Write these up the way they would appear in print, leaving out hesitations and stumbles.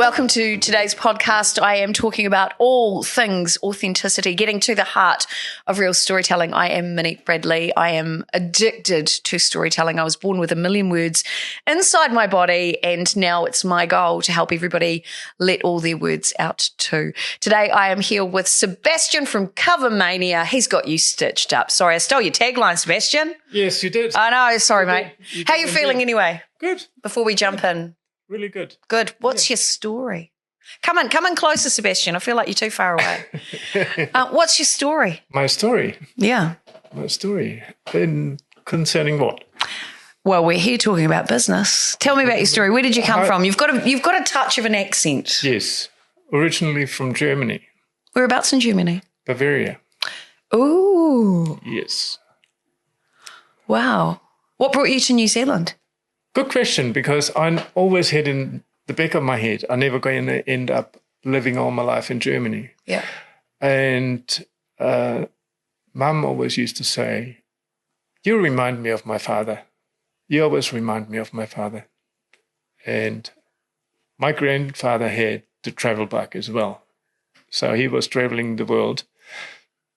welcome to today's podcast. I am talking about all things authenticity, getting to the heart of real storytelling. I am Monique Bradley. I am addicted to storytelling. I was born with a million words inside my body, and now it's my goal to help everybody let all their words out too. Today, I am here with Sebastian from Covermania. He's got you stitched up. Sorry, I stole your tagline, Sebastian. Yes, you did. I know. Sorry, mate. How are you feeling anyway? Good. Before we jump in. Really good. Good. What's your story? Come in closer, Sebastian. I feel like you're too far away. What's your story? My story? Yeah. My story? Concerning what? Well, we're here talking about business. Tell me about your story. Where did you come from? You've got a touch of an accent. Yes. Originally from Germany. Whereabouts in Germany? Bavaria. Ooh. Yes. Wow. What brought you to New Zealand? Good question, because I always had in the back of my head, I'm never going to end up living all my life in Germany. Yeah. And Mum always used to say, you remind me of my father. You always remind me of my father. And my grandfather had the travel bug as well. So he was traveling the world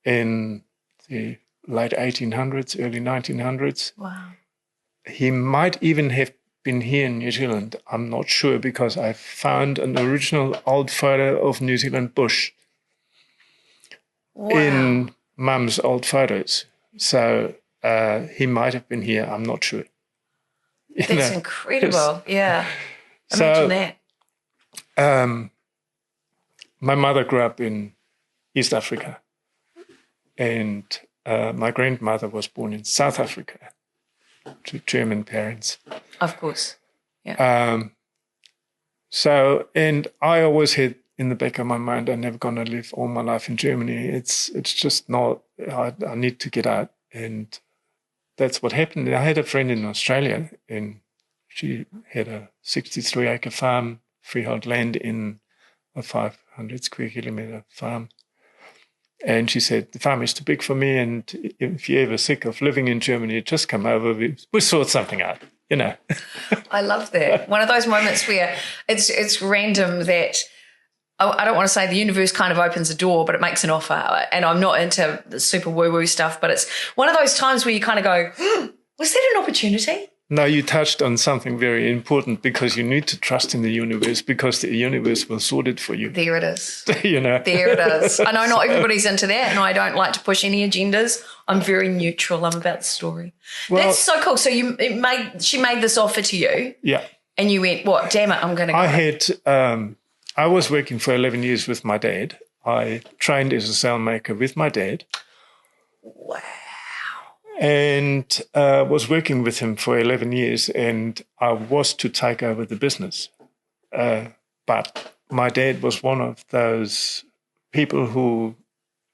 in the late 1800s, early 1900s. Wow. He might even have been here in New Zealand. I'm not sure, because I found an original old photo of New Zealand bush in Mum's old photos. So he might have been here. I'm not sure. That's incredible. Yeah. So, Imagine that. My mother grew up in East Africa, and my grandmother was born in South Africa to German parents. Of course. Yeah. And I always had in the back of my mind, I'm never going to live all my life in Germany. It's just not, I need to get out. And that's what happened. I had a friend in Australia, and she had a 63-acre farm, freehold land in a 500 square kilometre farm. And she said, the farm is too big for me, and if you're ever sick of living in Germany, just come over. We'll sort something out, you know. I love that. One of those moments where it's random that, I don't want to say the universe kind of opens a door, but it makes an offer. And I'm not into the super woo-woo stuff, but it's one of those times where you kind of go, was that an opportunity? No, you touched on something very important, because you need to trust in the universe, because the universe will sort it for you. There it is. You know. There it is. I know not everybody's into that, and I don't like to push any agendas. I'm very neutral. I'm about the story. Well, that's so cool. So she made this offer to you. Yeah. And you went, what? Damn it, I'm going to go. I was working for 11 years with my dad. I trained as a sailmaker with my dad. Wow. And was working with him for 11 years, and I was to take over the business. But my dad was one of those people who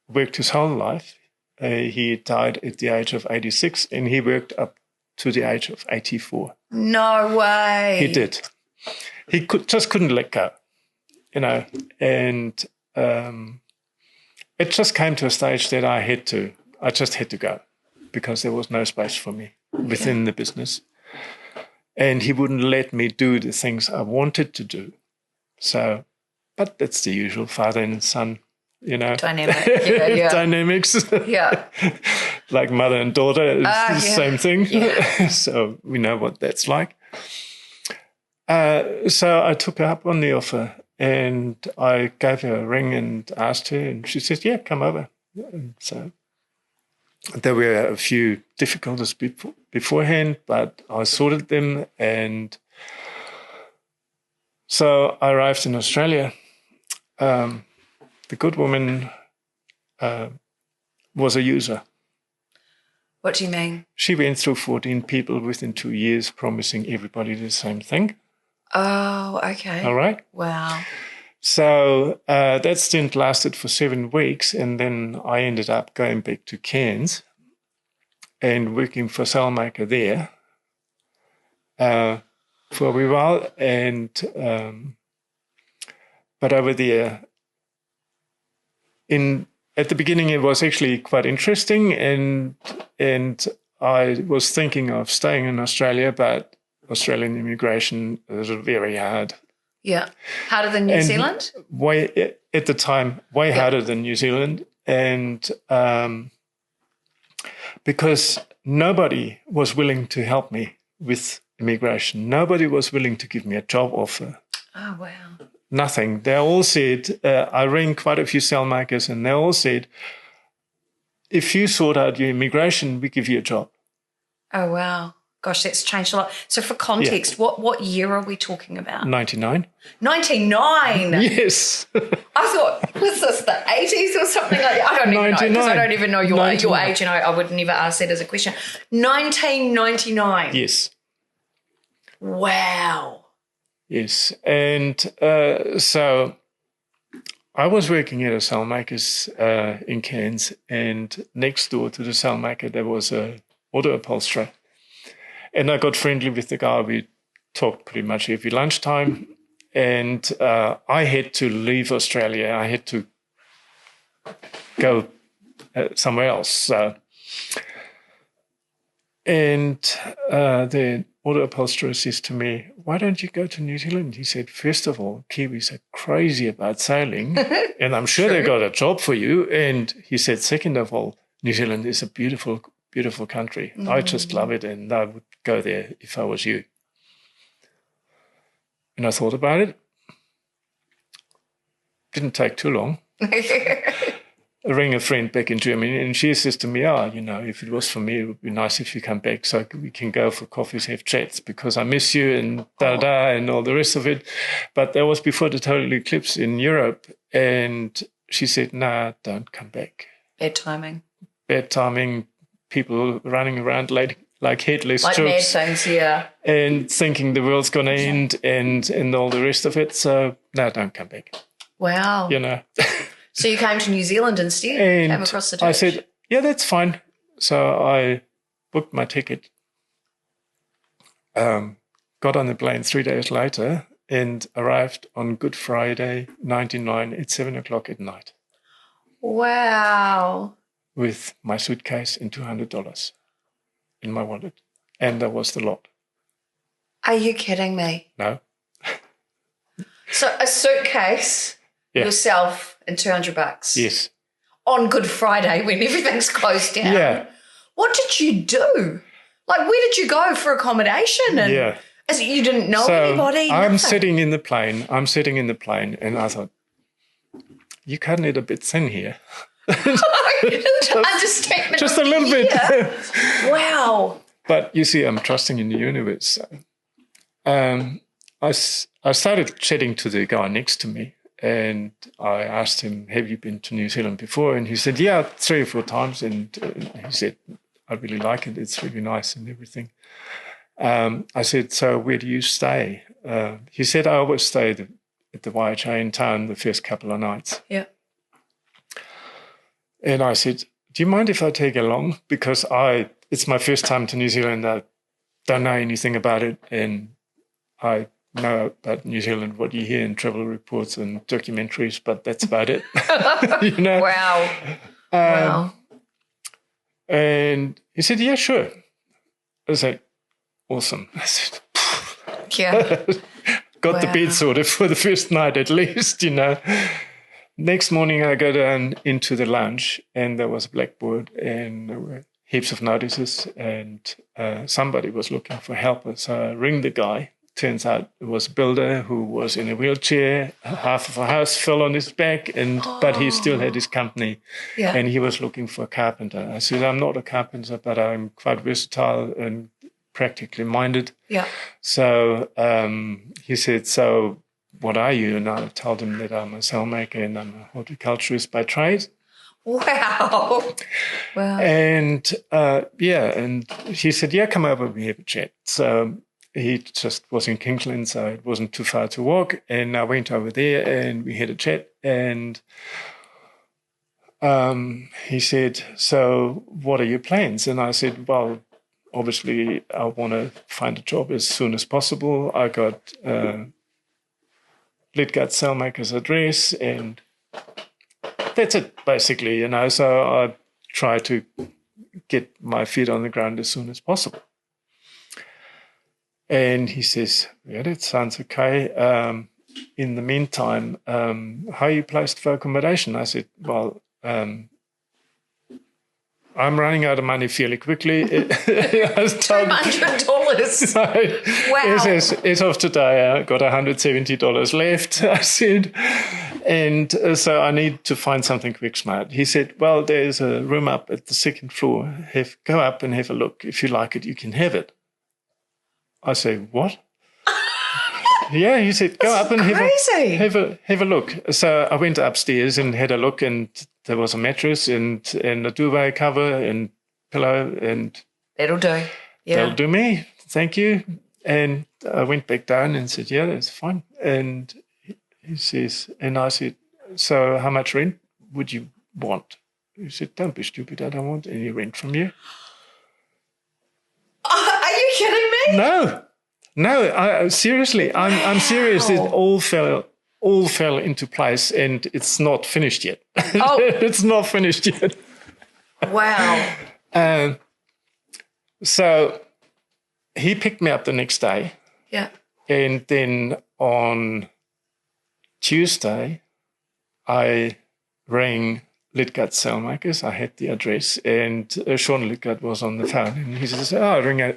worked his whole life. He died at the age of 86, and he worked up to the age of 84. No way. He did. He just couldn't let go, you know. And it just came to a stage that I just had to go, because there was no space for me within the business. And he wouldn't let me do the things I wanted to do. So, but that's the usual father and son, you know. Dynamic. Yeah. Dynamics. Yeah. Like mother and daughter, it's the same thing. Yeah. So we know what that's like. So I took her up on the offer, and I gave her a ring and asked her, and she said, yeah, come over. And so there were a few difficulties beforehand, but I sorted them. And so I arrived in Australia. The good woman was a user. What do you mean? She went through 14 people within 2 years, promising everybody the same thing. Oh, okay. All right. Wow. So that stint lasted for 7 weeks, and then I ended up going back to Cairns and working for Sailmaker there for a wee while. And but over there, at the beginning, it was actually quite interesting, and I was thinking of staying in Australia, but Australian immigration is very hard. Yeah. Harder than New Zealand? At the time, way harder than New Zealand. And because nobody was willing to help me with immigration. Nobody was willing to give me a job offer. Oh, wow. Nothing. They all said, I rang quite a few sailmakers, and they all said, if you sort out your immigration, we give you a job. Oh, wow. Gosh, that's changed a lot. So for context, what year are we talking about? 99. 99? Yes. I thought, was this the 80s or something like that? I don't even know, because I don't even know your age, and I would never ask that as a question. 1999? Yes. Wow. Yes. And so I was working at a Sailmakers in Cairns, and next door to the Sailmaker, there was a auto upholsterer. And I got friendly with the guy. We talked pretty much every lunchtime. And I had to leave Australia. I had to go somewhere else. And the auto upholsterer says to me, why don't you go to New Zealand? He said, first of all, Kiwis are crazy about sailing, and I'm sure they got a job for you. And he said, second of all, New Zealand is a beautiful, beautiful country. I just love it, and I would go there if I was you. And I thought about it. Didn't take too long. I rang a friend back in Germany, and she says to me, if it was for me, it would be nice if you come back so we can go for coffees, have chats, because I miss you and and all the rest of it. But that was before the total eclipse in Europe. And she said, nah, don't come back. Bad timing. Bad timing. People running around like headless like chooks. Mad things, yeah. And thinking the world's going to end and all the rest of it. So, no, don't come back. Wow. So you came to New Zealand instead? And came across the ditch? I said, yeah, that's fine. So I booked my ticket, got on the plane 3 days later, and arrived on Good Friday, 99, at 7 o'clock at night. Wow. With my suitcase and $200 in my wallet. And that was the lot. Are you kidding me? No. So a suitcase, yourself, and $200. Yes. On Good Friday when everything's closed down. Yeah. What did you do? Like, where did you go for accommodation? And you didn't know anybody? I'm sitting in the plane, and I thought, you cutting it a bit thin here. Understatement. Just a little bit. Wow. But you see, I'm trusting in the universe. I started chatting to the guy next to me, and I asked him, have you been to New Zealand before? And he said, yeah, 3 or 4 times. And he said, I really like it. It's really nice and everything. I said, so where do you stay? He said, I always stay at the YHA in town the first couple of nights. Yeah. And I said, do you mind if I take along? Because it's my first time to New Zealand. I don't know anything about it. And I know about New Zealand, what you hear in travel reports and documentaries, but that's about it. Wow. Wow. And he said, yeah, sure. I said, awesome. I said, yeah. Got the bed sorted for the first night at least, Next morning, I go down into the lounge, and there was a blackboard, and there were heaps of notices, and somebody was looking for helpers. So I ring the guy. Turns out it was a builder who was in a wheelchair. Half of a house fell on his back, but he still had his company, and he was looking for a carpenter. I said, I'm not a carpenter, but I'm quite versatile and practically minded. Yeah. So he said, so what are you? And I told him that I'm a sailmaker and I'm a horticulturist by trade. Wow. Wow. And and he said, yeah, come over, we have a chat. So he just was in Kingsland, so it wasn't too far to walk. And I went over there and we had a chat. And he said, so what are your plans? And I said, well, obviously I want to find a job as soon as possible. I got Lidgard Sailmaker's address, and that's it, basically, So I try to get my feet on the ground as soon as possible. And he says, yeah, that sounds okay. in the meantime, how are you placed for accommodation? I said, well, I'm running out of money fairly quickly. $200. Wow. As of today, I got $170 left, I said. And so I need to find something quick smart. He said, well, there's a room up at the second floor. Go up and have a look. If you like it, you can have it. I say, what? Yeah, he said, go up and have a look. So I went upstairs and had a look, and there was a mattress and a duvet cover and pillow, and that'll do. Yeah. That'll do me. Thank you. And I went back down and said, yeah, that's fine. And he says, and I said, so how much rent would you want? He said, don't be stupid. I don't want any rent from you. Are you kidding me? No, seriously, I'm serious. It all fell into place, and it's not finished yet. Oh. It's not finished yet. Wow. So he picked me up the next day. Yeah. And then on Tuesday, I rang Lidgard Sailmakers. I had the address, and Sean Lidgard was on the phone, and he says,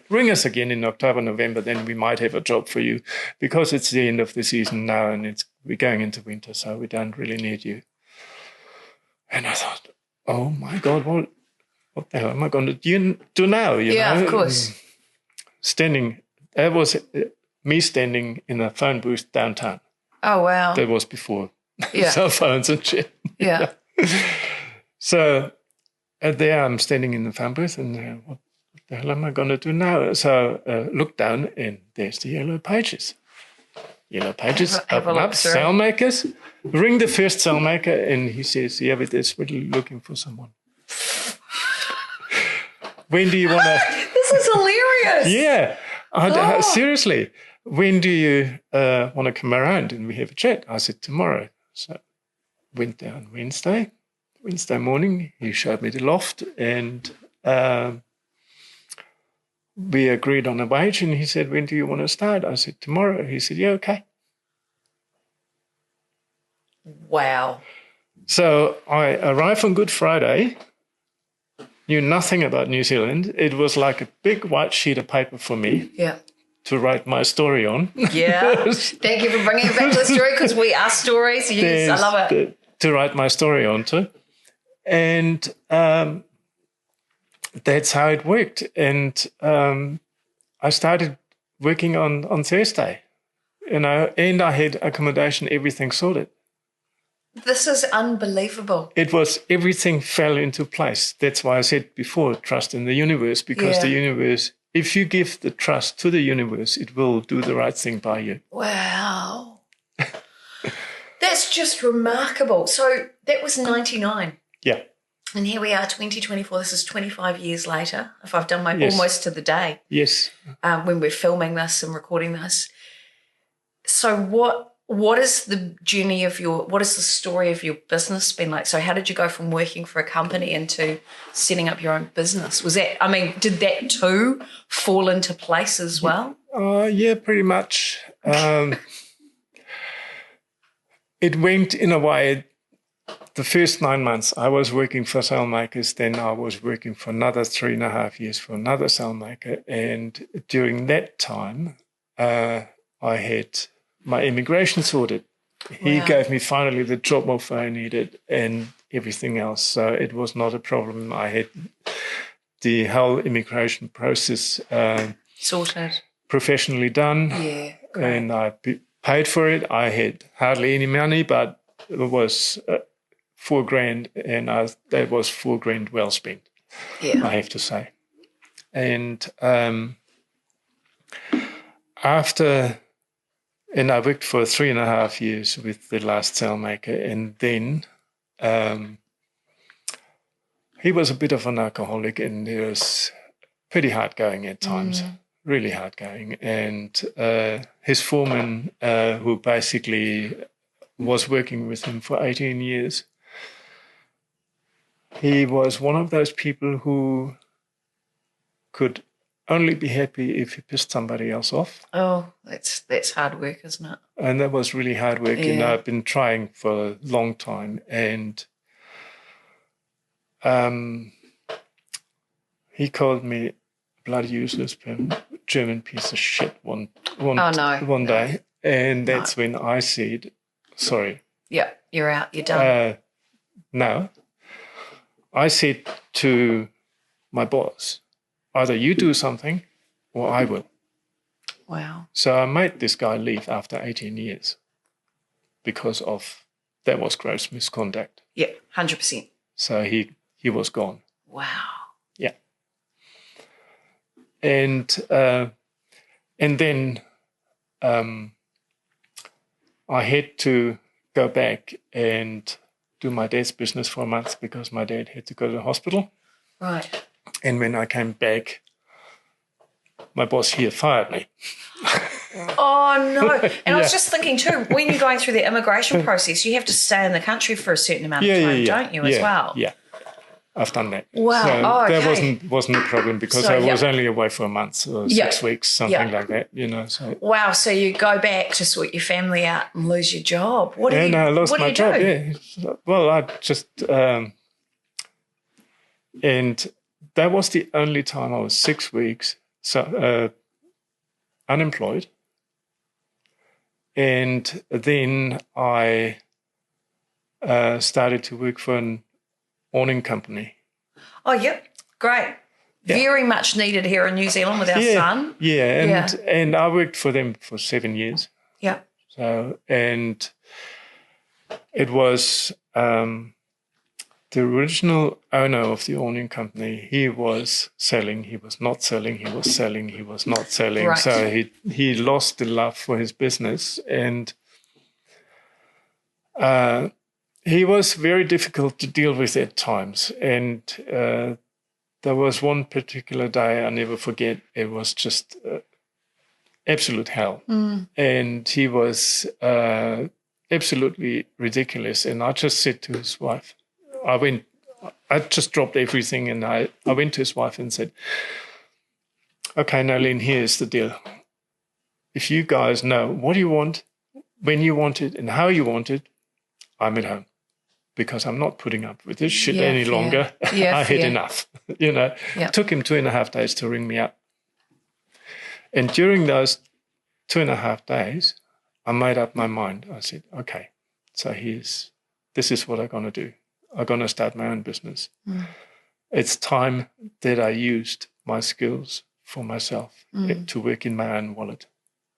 ring us again in October, November, then we might have a job for you, because it's the end of the season now, and we're going into winter, so we don't really need you. And I thought, oh my God, what the hell am I going to do now? You know? Of course. That was me standing in a phone booth downtown. Oh, wow. That was before cell phones and shit. Yeah. So there I'm standing in the phone booth, and what the hell am I going to do now? So look down, and there's the yellow pages. Open up, Sailmakers. Ring the first Sailmaker, and he says, yeah, but it's really looking for someone. When do you want to... This is hilarious. Yeah. Seriously, when do you want to come around and we have a chat? I said, tomorrow. So went down Wednesday morning. He showed me the loft, and we agreed on a wage, and he said, when do you want to start? I said, tomorrow. He said, yeah, okay. Wow. So I arrived on Good Friday, knew nothing about New Zealand. It was like a big white sheet of paper for me. Yeah. To write my story on. Yeah. Thank you for bringing it back to the story, because we are stories. Yes, I love it. To write my story onto. And that's how it worked. And I started working on Thursday, and I had accommodation, everything sorted. This is unbelievable. Everything fell into place. That's why I said before, trust in the universe, because the universe, if you give the trust to the universe, it will do the right thing by you. Wow. That's just remarkable. So that was 99. Yeah. And here we are, 2024. This is 25 years later, if I've done almost to the day. Yes. When we're filming this and recording this. So what is the journey of what is the story of your business been like? So how did you go from working for a company into setting up your own business? Did that too fall into place as well? Yeah, pretty much. It went in a way. The first 9 months I was working for Sailmakers, then I was working for another 3.5 years for another Sailmaker. And during that time, I had my immigration sorted. He gave me finally the job offer I needed and everything else. So it was not a problem. I had the whole immigration process sorted, professionally done. Yeah, great. And I paid for it. I had hardly any money, but it was $4,000, and that was $4,000 well spent. Yeah, I have to say. And And I worked for 3.5 years with the last Sailmaker, and then he was a bit of an alcoholic, and he was pretty hard going at times, really hard going. And his foreman, who basically was working with him for 18 years, he was one of those people who could only be happy if he pissed somebody else off. Oh, that's hard work, isn't it? And that was really hard work. Yeah. I've been trying for a long time. And he called me a bloody useless German piece of shit one day. And that's when I said, sorry. Yeah, you're out. You're done. No. I said to my boss, either you do something or I will. Wow. So I made this guy leave after 18 years because of that was gross misconduct. Yeah, 100%. So he was gone. Wow. Yeah. And then I had to go back and do my dad's business for a month because my dad had to go to the hospital. Right. And when I came back, my boss here fired me. Oh, no. And I was just thinking too, when you're going through the immigration process, you have to stay in the country for a certain amount of time, don't you, as well? Yeah, I've done that. Wow. So okay. that wasn't a problem because I was only away for a month or 6 weeks, something like that, So. Wow, so you go back to sort your family out and lose your job. I lost my job, yeah. Well, I just... and that was the only time I was 6 weeks unemployed. And then I started to work for an awning company. Oh, yep. Great. Yeah. Very much needed here in New Zealand with our son. Yeah, and I worked for them for 7 years. Yeah. So, and it was the original owner of the awning company. He was selling, he was not selling, he was selling, he was not selling. Right. So he lost the love for his business, and he was very difficult to deal with at times. And there was one particular day I never forget. It was just absolute hell. And he was absolutely ridiculous. And I just said to his wife, I just dropped everything and I went to his wife and said, okay, Nolene, here's the deal. If you guys know what you want, when you want it, and how you want it, I'm at home. Because I'm not putting up with this shit any longer. I had enough. It took him 2.5 days to ring me up. And during those 2.5 days, I made up my mind. I said, okay, so this is what I'm going to do. I'm going to start my own business. It's time that I used my skills for myself to work in my own wallet,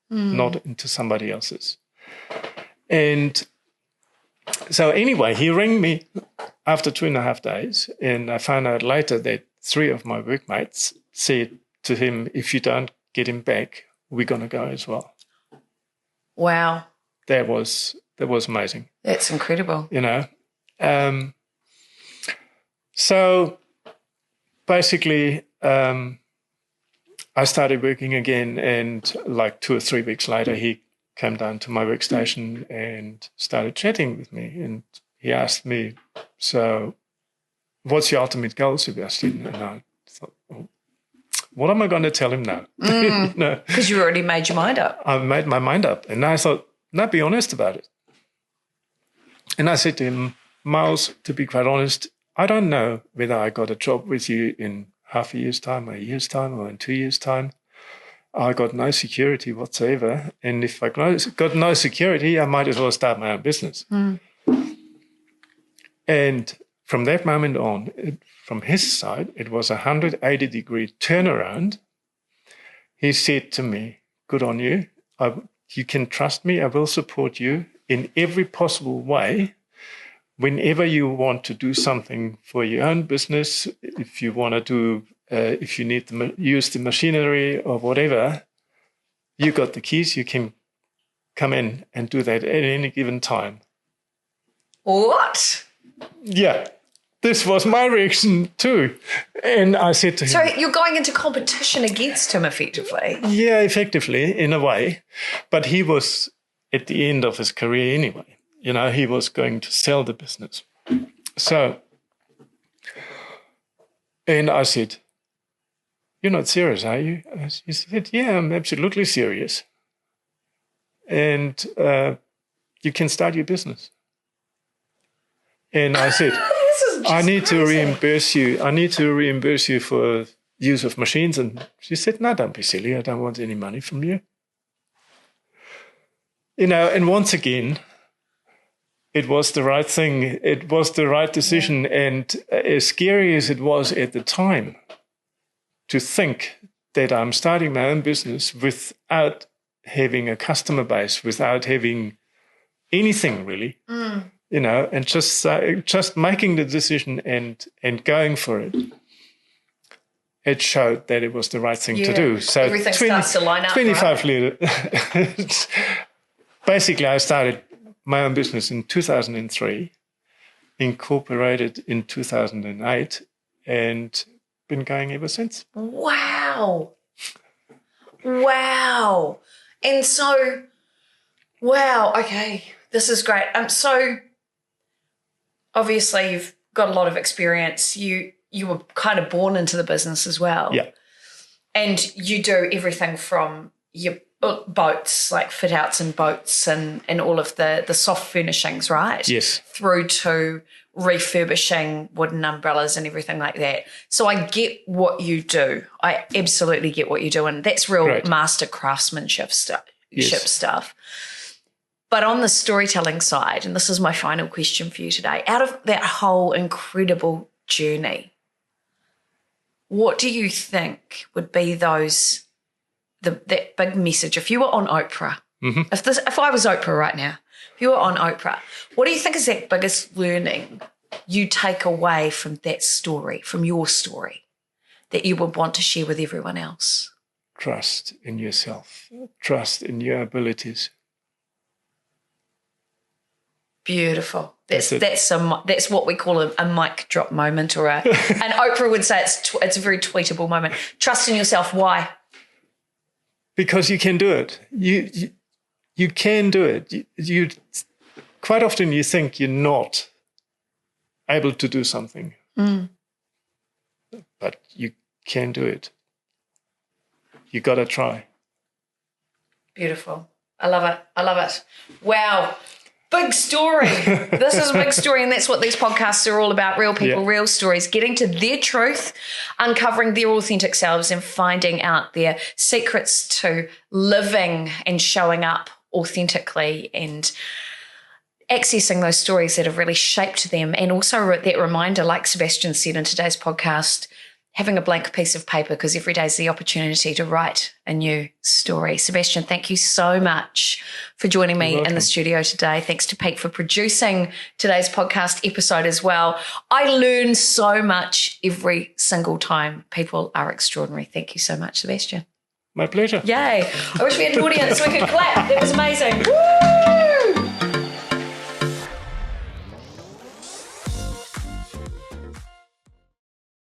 not into somebody else's. And so anyway, he rang me after 2.5 days, and I found out later that 3 of my workmates said to him, if you don't get him back, we're going to go as well. Wow. That was amazing. That's incredible. So basically, I started working again, and like 2 or 3 weeks later, he came down to my workstation and started chatting with me. And he asked me, so what's your ultimate goal, Sebastian? And I thought, well, what am I going to tell him now? Because you already made your mind up. I made my mind up. And I thought, no, be honest about it. And I said to him, Miles, to be quite honest, I don't know whether I got a job with you in half a year's time, or a year's time, or in 2 years' time. I got no security whatsoever. And if I got no security, I might as well start my own business. And from that moment on, from his side, it was a 180-degree turnaround. He said to me, good on you. You can trust me. I will support you in every possible way. Whenever you want to do something for your own business, if you want to do, if you need to use the machinery or whatever, you got the keys. You can come in and do that at any given time. What? Yeah, this was my reaction too. And I said to him... So you're going into competition against him effectively? Yeah, effectively, in a way. But he was at the end of his career anyway. He was going to sell the business. So, and I said, "You're not serious, are you?" He said, "Yeah, I'm absolutely serious. And you can start your business." And I said, "I need to reimburse you. I need to reimburse you for use of machines." And she said, "No, don't be silly. I don't want any money from you." And once again, it was the right thing. It was the right decision. Yeah. And as scary as it was at the time to think that I'm starting my own business without having a customer base, without having anything really, and just making the decision and going for it. It showed that it was the right thing to do. So everything starts to line up. 25 later, basically I started my own business in 2003, incorporated in 2008, and been going ever since. Wow. And so, wow, okay, this is great. So obviously you've got a lot of experience. You were kind of born into the business as well. Yeah. And you do everything from your boats, like fit outs and boats and all of the soft furnishings, right? Yes. Through to refurbishing wooden umbrellas and everything like that. So I get what you do. I absolutely get what you do. And that's real master craftsmanship stuff. But on the storytelling side, and this is my final question for you today, out of that whole incredible journey, what do you think would be that big message? If you were on Oprah, if I was Oprah right now, if you were on Oprah, what do you think is that biggest learning you take away from that story, from your story, that you would want to share with everyone else? Trust in yourself. Trust in your abilities. Beautiful. That's what we call a mic drop moment, or and Oprah would say it's a very tweetable moment. Trust in yourself. Why? Because you can do it. You can do it. You quite often you think you're not able to do something, but you can do it. You got to try. Beautiful. I love it. Wow. Big story. This is a big story, and that's what these podcasts are all about. Real people, real stories, getting to their truth, uncovering their authentic selves and finding out their secrets to living and showing up authentically and accessing those stories that have really shaped them. And also that reminder, like Sebastian said in today's podcast, having a blank piece of paper, because every day is the opportunity to write a new story. Sebastian, thank you so much for joining me in the studio today. Thanks to Pete for producing today's podcast episode as well. I learn so much every single time. People are extraordinary. Thank you so much, Sebastian. My pleasure. Yay. I wish we had an audience so we could clap. That was amazing. Woo!